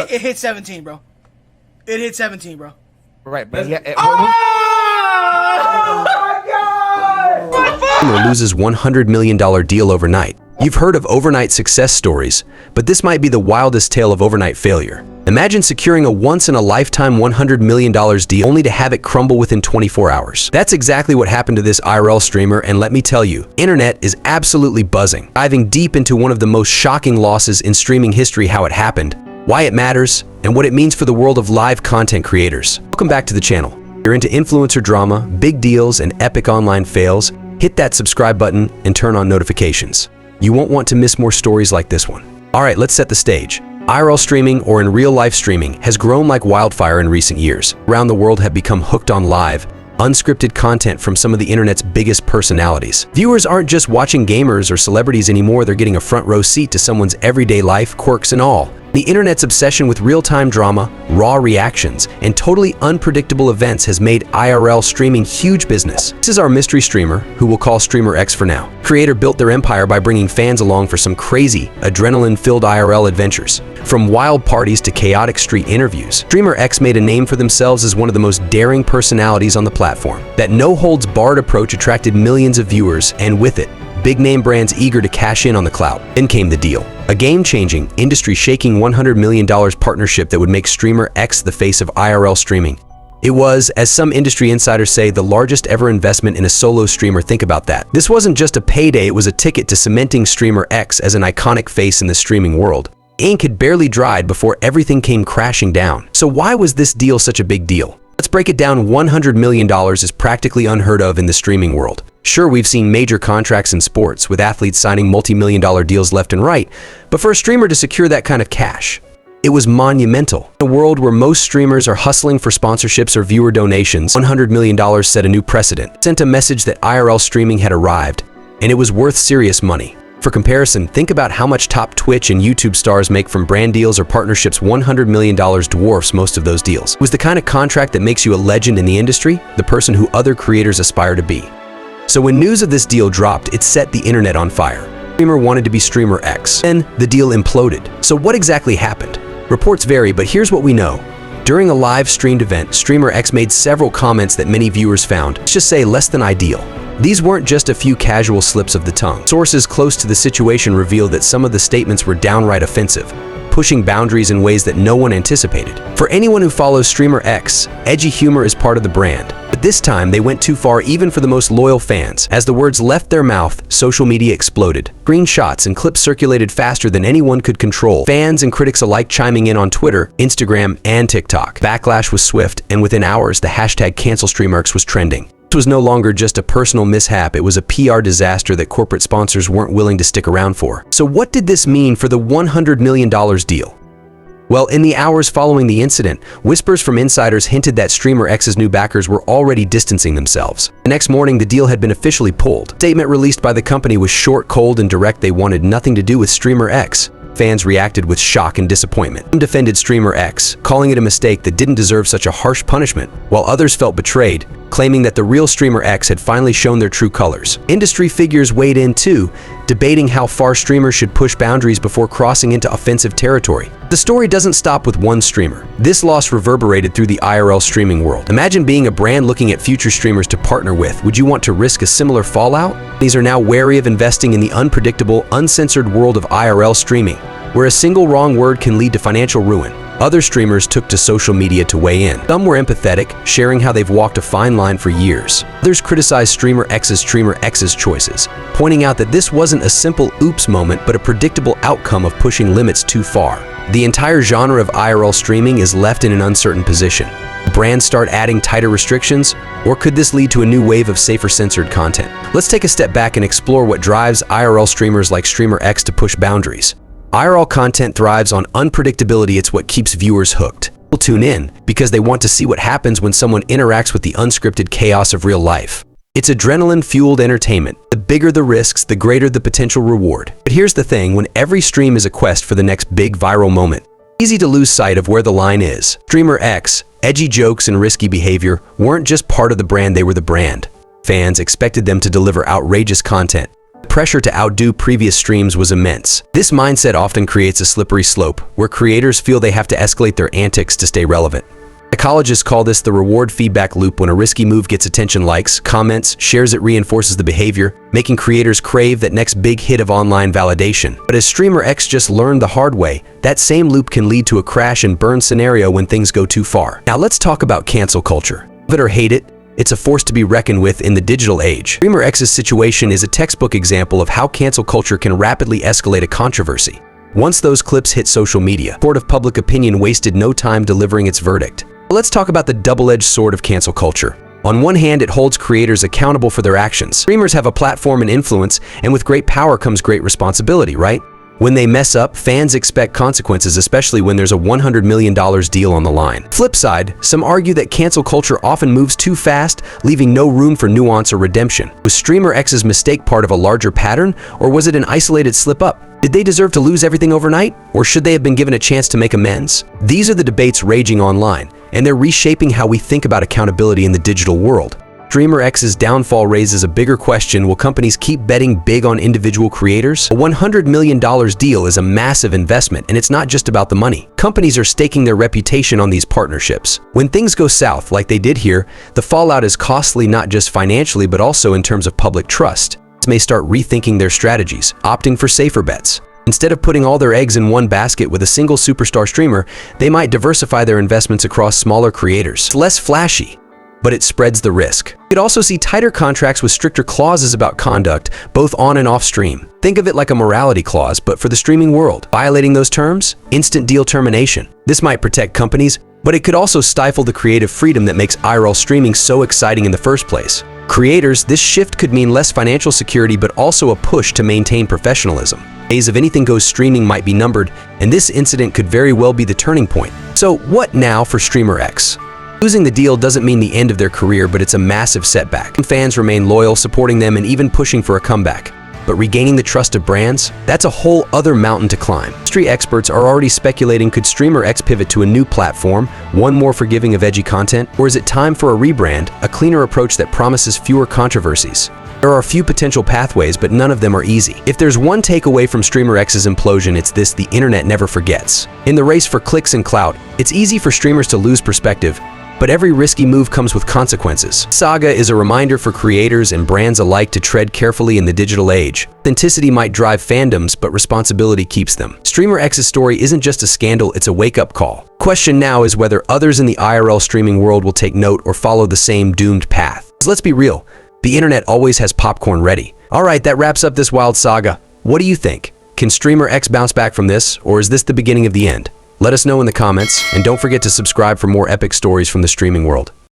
it hit 17, bro. It hit 17, bro. Right, but yeah. Oh my God! Loses $100 million deal overnight. You've heard of overnight success stories, but this might be the wildest tale of overnight failure. Imagine securing a once-in-a-lifetime $100 million deal only to have it crumble within 24 hours. That's exactly what happened to this IRL streamer, and let me tell you, internet is absolutely buzzing, diving deep into one of the most shocking losses in streaming history, how it happened, why it matters, and what it means for the world of live content creators. Welcome back to the channel. If you're into influencer drama, big deals, and epic online fails, hit that subscribe button and turn on notifications. You won't want to miss more stories like this one. Alright, let's set the stage. IRL streaming, or in real life streaming, has grown like wildfire in recent years. Around the world have become hooked on live, unscripted content from some of the internet's biggest personalities. Viewers aren't just watching gamers or celebrities anymore, they're getting a front row seat to someone's everyday life, quirks and all. The internet's obsession with real-time drama, raw reactions, and totally unpredictable events has made IRL streaming huge business. This is our mystery streamer, who we'll call Streamer X for now. Creator built their empire by bringing fans along for some crazy, adrenaline-filled IRL adventures. From wild parties to chaotic street interviews, Streamer X made a name for themselves as one of the most daring personalities on the platform. That no-holds-barred approach attracted millions of viewers, and with it, big-name brands eager to cash in on the clout. Then came the deal. A game-changing, industry-shaking $100 million partnership that would make Streamer X the face of IRL streaming. It was, as some industry insiders say, the largest ever investment in a solo streamer. Think about that. This wasn't just a payday, it was a ticket to cementing Streamer X as an iconic face in the streaming world. Ink had barely dried before everything came crashing down. So why was this deal such a big deal? Let's break it down. $100 million is practically unheard of in the streaming world. Sure, we've seen major contracts in sports, with athletes signing multi-million-dollar deals left and right, but for a streamer to secure that kind of cash, it was monumental. In a world where most streamers are hustling for sponsorships or viewer donations, $100 million set a new precedent. It sent a message that IRL streaming had arrived, and it was worth serious money. For comparison, think about how much top Twitch and YouTube stars make from brand deals or partnerships. $100 million dwarfs most of those deals. It was the kind of contract that makes you a legend in the industry, the person who other creators aspire to be. So when news of this deal dropped, it set the internet on fire. Streamer wanted to be Streamer X. Then the deal imploded. So what exactly happened? Reports vary, but here's what we know. During a live streamed event, Streamer X made several comments that many viewers found, let's just say, less than ideal. These weren't just a few casual slips of the tongue. Sources close to the situation revealed that some of the statements were downright offensive, pushing boundaries in ways that no one anticipated. For anyone who follows Streamer X, edgy humor is part of the brand. But this time, they went too far even for the most loyal fans. As the words left their mouth, social media exploded. Screenshots and clips circulated faster than anyone could control, fans and critics alike chiming in on Twitter, Instagram, and TikTok. Backlash was swift, and within hours, the hashtag #CancelStreamerX was trending. This was no longer just a personal mishap, it was a PR disaster that corporate sponsors weren't willing to stick around for. So what did this mean for the $100 million deal? Well, in the hours following the incident, whispers from insiders hinted that Streamer X's new backers were already distancing themselves. The next morning, the deal had been officially pulled. A statement released by the company was short, cold, and direct. They wanted nothing to do with Streamer X. Fans reacted with shock and disappointment. Some defended Streamer X, calling it a mistake that didn't deserve such a harsh punishment, while others felt betrayed, claiming that the real Streamer X had finally shown their true colors. Industry figures weighed in too, debating how far streamers should push boundaries before crossing into offensive territory. The story doesn't stop with one streamer. This loss reverberated through the IRL streaming world. Imagine being a brand looking at future streamers to partner with. Would you want to risk a similar fallout? These are now wary of investing in the unpredictable, uncensored world of IRL streaming, where a single wrong word can lead to financial ruin. Other streamers took to social media to weigh in. Some were empathetic, sharing how they've walked a fine line for years. Others criticized Streamer X's choices, pointing out that this wasn't a simple oops moment, but a predictable outcome of pushing limits too far. The entire genre of IRL streaming is left in an uncertain position. Brands start adding tighter restrictions, or could this lead to a new wave of safer censored content? Let's take a step back and explore what drives IRL streamers like Streamer X to push boundaries. IRL content thrives on unpredictability. It's what keeps viewers hooked. People tune in because they want to see what happens when someone interacts with the unscripted chaos of real life. It's adrenaline-fueled entertainment. The bigger the risks, the greater the potential reward. But here's the thing, when every stream is a quest for the next big viral moment, it's easy to lose sight of where the line is. Streamer X, edgy jokes and risky behavior weren't just part of the brand, they were the brand. Fans expected them to deliver outrageous content, The pressure to outdo previous streams was immense. This mindset often creates a slippery slope, where creators feel they have to escalate their antics to stay relevant. Psychologists call this the reward feedback loop. When a risky move gets attention, likes, comments, shares, it reinforces the behavior, making creators crave that next big hit of online validation. But as Streamer X just learned the hard way, that same loop can lead to a crash and burn scenario when things go too far. Now let's talk about cancel culture. Love it or hate it, it's a force to be reckoned with in the digital age. Streamer X's situation is a textbook example of how cancel culture can rapidly escalate a controversy. Once those clips hit social media, the court of public opinion wasted no time delivering its verdict. Let's talk about the double-edged sword of cancel culture. On one hand, it holds creators accountable for their actions. Streamers have a platform and influence, and with great power comes great responsibility, right? When they mess up, fans expect consequences, especially when there's a $100 million deal on the line. Flip side, some argue that cancel culture often moves too fast, leaving no room for nuance or redemption. Was Streamer X's mistake part of a larger pattern, or was it an isolated slip-up? Did they deserve to lose everything overnight, or should they have been given a chance to make amends? These are the debates raging online, and they're reshaping how we think about accountability in the digital world. Streamer X's downfall raises a bigger question: will companies keep betting big on individual creators? A $100 million deal is a massive investment, and it's not just about the money. Companies are staking their reputation on these partnerships. When things go south, like they did here, the fallout is costly not just financially but also in terms of public trust. May start rethinking their strategies, opting for safer bets. Instead of putting all their eggs in one basket with a single superstar streamer, they might diversify their investments across smaller creators. It's less flashy, but it spreads the risk. You could also see tighter contracts with stricter clauses about conduct, both on and off stream. Think of it like a morality clause, but for the streaming world. Violating those terms? Instant deal termination. This might protect companies, but it could also stifle the creative freedom that makes IRL streaming so exciting in the first place. Creators, this shift could mean less financial security but also a push to maintain professionalism. Days of anything goes streaming might be numbered, and this incident could very well be the turning point. So what now for Streamer X? Losing the deal doesn't mean the end of their career, but it's a massive setback. Some fans remain loyal, supporting them and even pushing for a comeback. But regaining the trust of brands? That's a whole other mountain to climb. Industry experts are already speculating, could Streamer X pivot to a new platform, one more forgiving of edgy content? Or is it time for a rebrand, a cleaner approach that promises fewer controversies? There are a few potential pathways, but none of them are easy. If there's one takeaway from Streamer X's implosion, it's this: the internet never forgets. In the race for clicks and clout, it's easy for streamers to lose perspective, but every risky move comes with consequences. Saga is a reminder for creators and brands alike to tread carefully in the digital age. Authenticity might drive fandoms, but responsibility keeps them. Streamer X's story isn't just a scandal, it's a wake-up call. Question now is whether others in the IRL streaming world will take note or follow the same doomed path. Let's be real, the internet always has popcorn ready. Alright, that wraps up this wild saga. What do you think? Can Streamer X bounce back from this, or is this the beginning of the end? Let us know in the comments, and don't forget to subscribe for more epic stories from the streaming world.